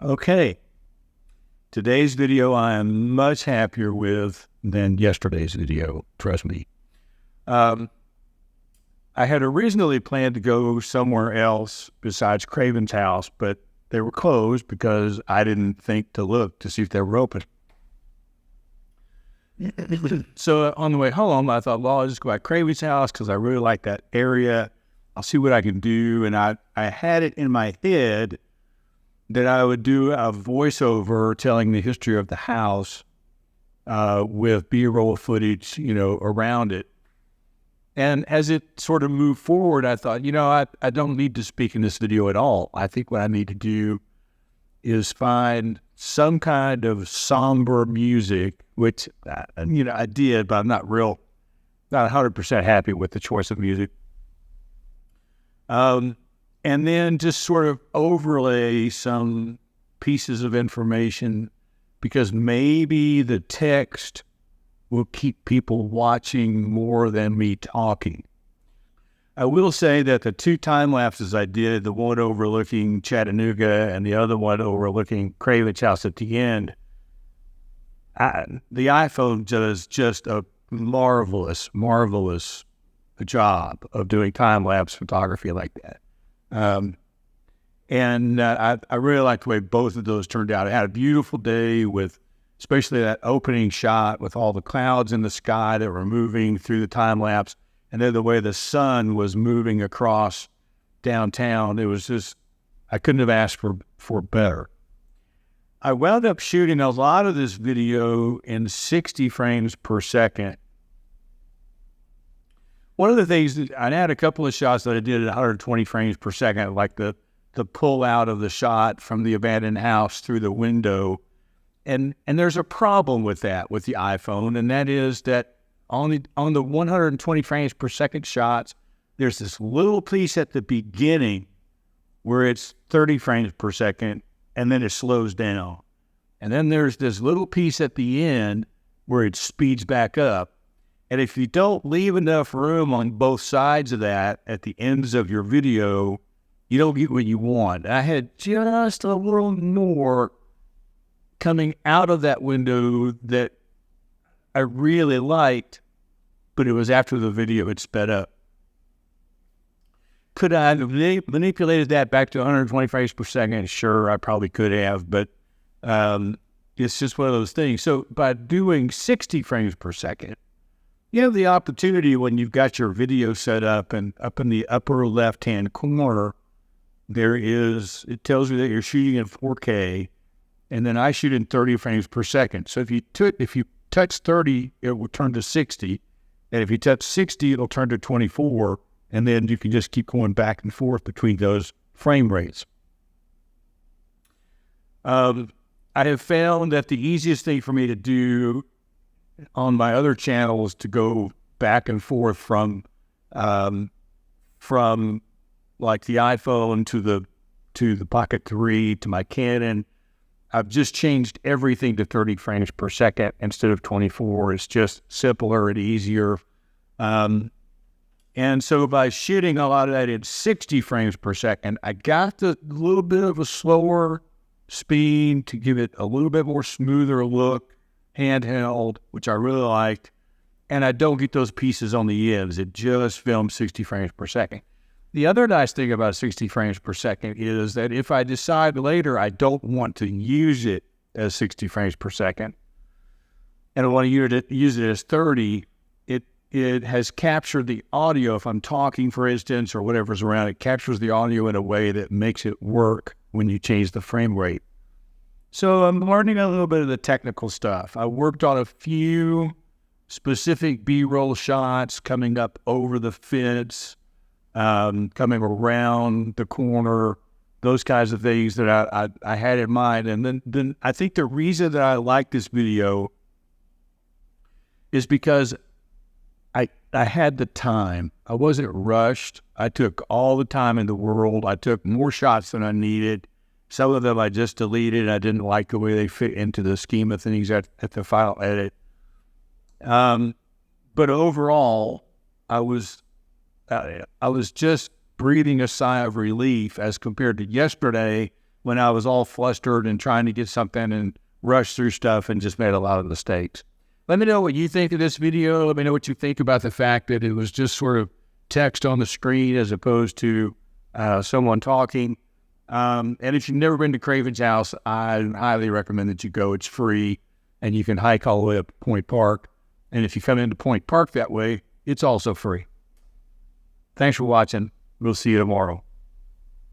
Okay, today's video I am much happier with than yesterday's video, trust me. I had originally planned to go somewhere else besides Cravens House, but they were closed because I didn't think to look to see if they were open. So on the way home, I thought, well, I'll just go by Cravens House because I really like that area. I'll see what I can do. And I had it in my head that I would do a voiceover telling the history of the house with B-roll footage, around it. And as it sort of moved forward, I thought, I don't need to speak in this video at all. I think what I need to do is find some kind of somber music, which, I did, but I'm not 100% happy with the choice of music. And then just sort of overlay some pieces of information because maybe the text will keep people watching more than me talking. I will say that the two time lapses I did, the one overlooking Chattanooga and the other one overlooking Cravens House at the end, the iPhone does just a marvelous job of doing time lapse photography like that. I really liked the way both of those turned out. I had a beautiful day with especially that opening shot with all the clouds in the sky that were moving through the time lapse, and then the way the sun was moving across downtown. It was just, I couldn't have asked for better. I wound up shooting a lot of this video in 60 frames per second. One of the things, I had a couple of shots that I did at 120 frames per second, like the pull out of the shot from the abandoned house through the window. And there's a problem with that with the iPhone, and that is that on the 120 frames per second shots, there's this little piece at the beginning where it's 30 frames per second, and then it slows down. And then there's this little piece at the end where it speeds back up. And if you don't leave enough room on both sides of that at the ends of your video, you don't get what you want. I had just a little more coming out of that window that I really liked, but it was after the video had sped up. Could I have manipulated that back to 120 frames per second? Sure, I probably could have, but it's just one of those things. So by doing 60 frames per second, you have the opportunity when you've got your video set up, and up in the upper left-hand corner, it tells you that you're shooting in 4K, and then I shoot in 30 frames per second. So if you touch 30, it will turn to 60, and if you touch 60, it'll turn to 24, and then you can just keep going back and forth between those frame rates. I have found that the easiest thing for me to do on my other channels to go back and forth from like the iPhone to the Pocket 3 to my Canon. I've just changed everything to 30 frames per second instead of 24. It's just simpler and easier. And so by shooting a lot of that in 60 frames per second, I got the little bit of a slower speed to give it a little bit more smoother look, handheld, which I really liked, and I don't get those pieces on the ends. It just films 60 frames per second. The other nice thing about 60 frames per second is that if I decide later I don't want to use it as 60 frames per second, and I want to use it as 30, it has captured the audio. If I'm talking, for instance, or whatever's around, it captures the audio in a way that makes it work when you change the frame rate. So I'm learning a little bit of the technical stuff. I worked on a few specific B-roll shots coming up over the fence, coming around the corner, those kinds of things that I had in mind. And then I think the reason that I like this video is because I had the time. I wasn't rushed. I took all the time in the world. I took more shots than I needed. Some of them I just deleted. I didn't like the way they fit into the scheme of things at the final edit. But overall, I was just breathing a sigh of relief as compared to yesterday when I was all flustered and trying to get something and rush through stuff and just made a lot of mistakes. Let me know what you think of this video. Let me know what you think about the fact that it was just sort of text on the screen as opposed to someone talking. And if you've never been to Cravens House, I highly recommend that you go. It's free, and you can hike all the way up to Point Park. And if you come into Point Park that way, it's also free. Thanks for watching. We'll see you tomorrow.